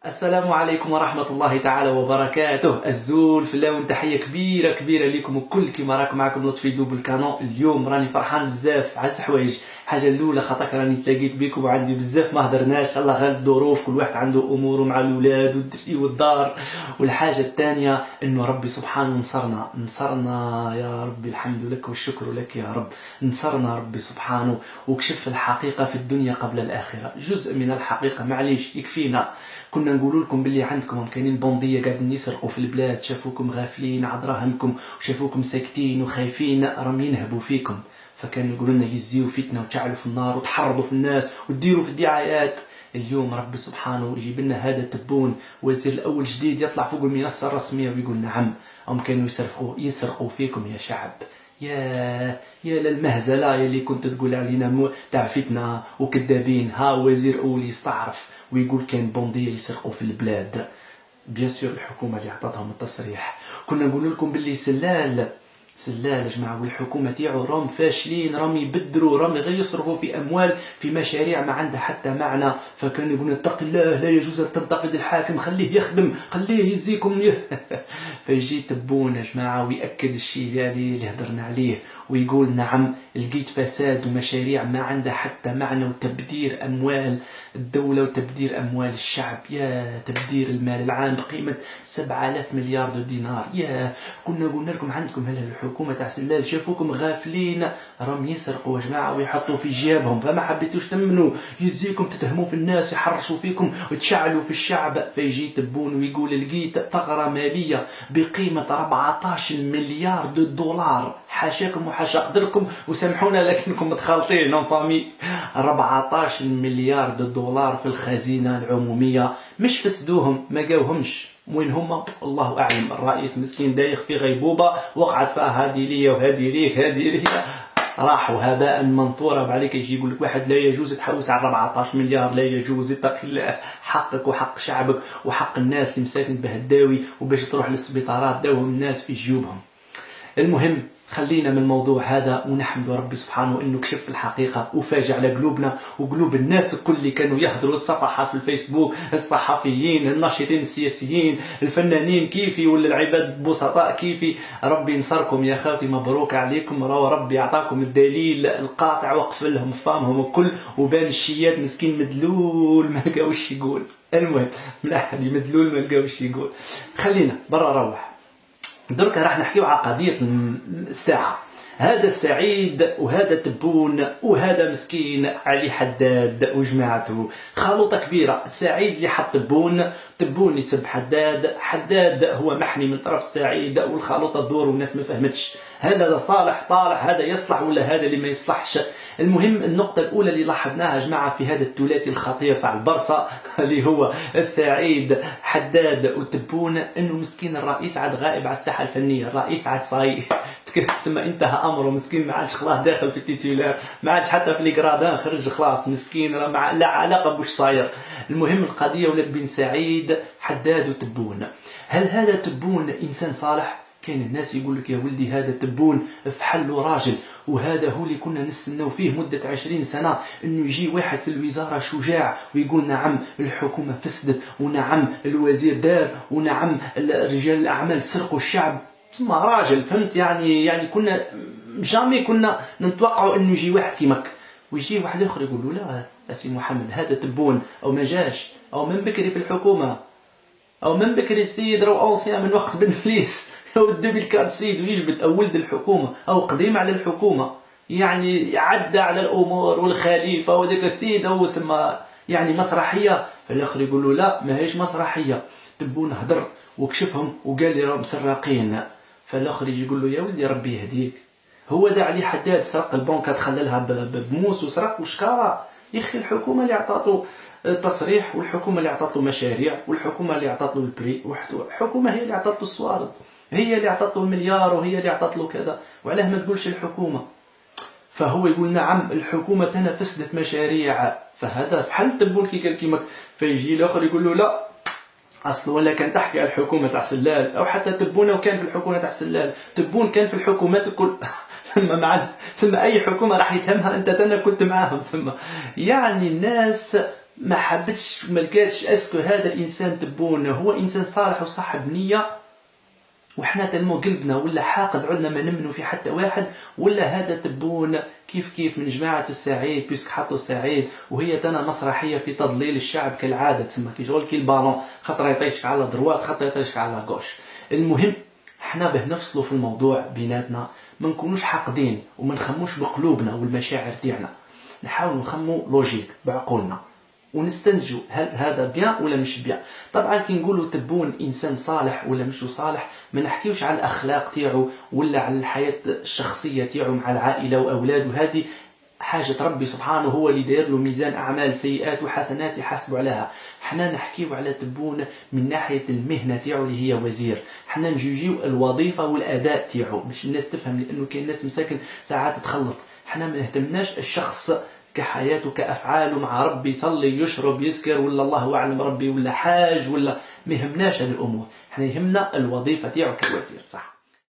السلام عليكم ورحمة الله تعالى وبركاته. الزول في اللون، تحية كبيرة كبيرة لكم الكل. كيما راكم معكم لطفي دوبل كانون. اليوم راني فرحان بزاف على حوايج. الحاجة الأولى خاطرك راني تلاقيت بكم وعندي بزاف ما هدرناش، الله غالب الظروف، كل واحد عنده أموره مع الأولاد والدفء والدار. والحاجة الثانية إنه ربي سبحانه نصرنا يا ربي، الحمد لك والشكر لك يا رب. نصرنا ربي سبحانه وكشف الحقيقة في الدنيا قبل الآخرة، جزء من الحقيقة معليش يكفينا. كنا نقول لكم باللي عندكم كاينين بونديه قاعدين يسرقوا في البلاد، شافوكم غافلين على دراهمكم وشافوكم ساكتين وخايفين راهم ينهبوا فيكم، فكانوا يقولوا لنا يزيوا فتنه وتشعلوا في النار وتحرضوا في الناس وتديروا في الدعايات. اليوم ربي سبحانه يجيب لنا هذا التبون وزير الاول جديد يطلع فوق المنصه الرسميه ويقول نعم هم كانوا يسرقوا فيكم يا شعب. يا للمهزله اللي كنت تقول علينا تاع فتنه وكذابين. ها وزير اول يستعرف ويقول كان بونديه يسرقوا في البلاد. بيان سور الحكومه اللي عطاتهم التصريح. كنا نقول لكم باللي سلال يا جماعه، والحكومه تاعو راهم فاشلين، راهم يبدروا، راهم غير يصرفوا في اموال في مشاريع ما عندها حتى معنى. فكان يقول اتق الله، لا يجوز ان تنتقد الحاكم، خليه يخدم، خليه يزيكم فيجي تبون يا جماعه وياكد الشيء اللي هضرنا عليه، ويقول نعم لقيت فساد ومشاريع ما عندها حتى معنى وتبذير اموال الدوله وتبذير اموال الشعب. يا تبذير المال العام بقيمه 7000 مليار دينار. يا كنا قلنا لكم عندكم الحكومه تاع سلال شافوكم غافلين راهم يسرقوا يا جماعه ويحطوا في جيابهم، فما حبيتوش تمنوا، يزيكم تتهموا في الناس، يحرشوا فيكم وتشعلوا في الشعب. فيجي تبون ويقول لقيت ثغره ماليه بقيمه 14 مليار دولار. حاشاكم وحاشا قدركم وسامحونا لكنكم متخلطين نون فامي. 14 مليار دولار في الخزينه العموميه، مش فسدوهم ما جاوهمش، وين هما الله اعلم. الرئيس مسكين دايخ في غيبوبه، وقعت فيها هذه ليا وهذه ليك هذه ليا، راحوا هباء منثورا. بعدك يجي يقول لك واحد لا يجوز تحوس على 14 مليار، لا يجوز، اتق الله، حقك وحق شعبك وحق الناس اللي مساكن بهالداوي وباش تروح للسبيطارات داوهم الناس في جيوبهم. المهم خلينا من الموضوع هذا ونحمد ربي سبحانه انه كشف الحقيقه وفاجئ على قلوبنا وقلوب الناس الكل اللي كانوا يهضروا الصفحات في الفيسبوك، الصحفيين، الناشطين السياسيين، الفنانين كيفي ولا العباد البسطاء كيفي. ربي ينصركم يا خاوتي، مبروك عليكم، ربي اعطاكم الدليل القاطع، وقف لهم فامهم الكل، وبان الشياد مسكين مدلول ما لقاوش يقول. المهم من احد مدلول ما لقاوش يقول. خلينا برا روح. درك راح نحكيو على قضية الساعة. هذا السعيد وهذا تبون وهذا مسكين علي حداد وجماعته، خلطة كبيرة. السعيد اللي حط تبون يسب حداد هو محمي من طرف السعيد، والخلطة تدور والناس ما فهمتش هذا صالح طالح، هذا يصلح ولا هذا اللي ما يصلحش. المهم النقطة الأولى اللي لاحظناها يا جماعة في هذا الثلاثي الخطير تاع البرصة اللي هو السعيد حداد وتبون، انه مسكين الرئيس عاد غائب على الساحة الفنية، الرئيس عاد صاي ثم انتهى امره، مسكين ما عادش خلاص داخل في التيتولار، ما عادش حتى في الكرادان خرج خلاص، مسكين لا علاقة بوش صاير. المهم القضية ولات بين سعيد حداد وتبون. هل هذا تبون انسان صالح؟ كاين الناس يقول لك يا ولدي هذا تبون فحل راجل، وهذا هو اللي كنا نستناو فيه مدة 20 سنة، انه يجي واحد في الوزارة شجاع ويقول نعم الحكومة فسدت، ونعم الوزير دار، ونعم رجال الاعمال سرقوا الشعب. ثم راجل، فهمت يعني كنا جامي كنا نتوقعوا انه يجي واحد كيماك، ويجي واحد اخر يقول له لا اسي محمد هذا تبون، او ما جاش، او من بكري في الحكومة، او من بكري السيد رو اونسيان من وقت بن فليس او الدبي كان سيد ويجبد، او ولد الحكومة، او قديم على الحكومة، يعني عدى على الامور والخليفة وذاك السيد هو سما يعني مسرحية. فالاخر يقول له لا ما هيش مسرحية، تبون هدر وكشفهم وقال لي راهم سراقين. فالاخر يجي يقول له يا ولدي ربي يهديك، هو دا علي حداد سرق البنكة تخللها بموس وسرق وشكارة. يا اخي الحكومة اللي عطاته تصريح، والحكومة اللي عطاته مشاريع، والحكومة اللي عطاته البري، الحكومة هي اللي عطاته الصوارد، هي اللي عطاته المليار، وهي اللي عطاته كذا، وعلاه ما تقولش الحكومة؟ فهو يقول نعم الحكومة تنا فسدت مشاريع. فهذا في حل تبون كي قال كيما. فيجي الاخر يقول له لا اصل ولا كان تحكي على الحكومه تاع سلال، او حتى تبون وكان في الحكومه تاع سلال، تبون كان في الحكومات الكل ثم اي حكومه راح يتهمها انت انا كنت معاهم. ثم يعني الناس ما حبتش ما لقاتش اسكو هذا الانسان تبون هو انسان صالح وصاحب نيه، وحنا تلمو قلبنا ولا حاقد عندنا ما نمنوا في حتى واحد، ولا هذا تبون كيف من جماعة السعيد بيسك حطوا السعيد وهي تنا مسرحية في تضليل الشعب كالعادة، تسمى كي شغل كي البالون خطرة يطيشك على دروات خطرة يطيشك على غوش. المهم حنا به نفصلوا في الموضوع بيناتنا، ما نكونوش حاقدين وما نخموش بقلوبنا والمشاعر تاعنا، نحاول نخمو لوجيك بعقولنا ونستنتجوا هل هذا بيان ولا مش بيان. طبعا كي نقولوا تبون انسان صالح ولا مش صالح ما نحكيوش على الاخلاق تاعو ولا على الحياه الشخصيه تاعو مع العائله واولاده، هذه حاجه ربي سبحانه هو اللي داير له ميزان اعمال سيئات وحسنات يحاسبوا عليها. حنا نحكيو على تبون من ناحيه المهنه تاعو اللي هي وزير، حنا نجوجيو الوظيفه والاداء تاعو باش الناس تفهم، لانه كاين ناس مساكن ساعات تخلط. حنا ما نهتمناش الشخص كحياته كأفعاله مع ربي، يصلي يشرب يسكر ولا الله أعلم ربي ولا حاج ولا ما يهمناش هذه الأمور، احنا يهمنا الوظيفة تاعو كوزير. صح.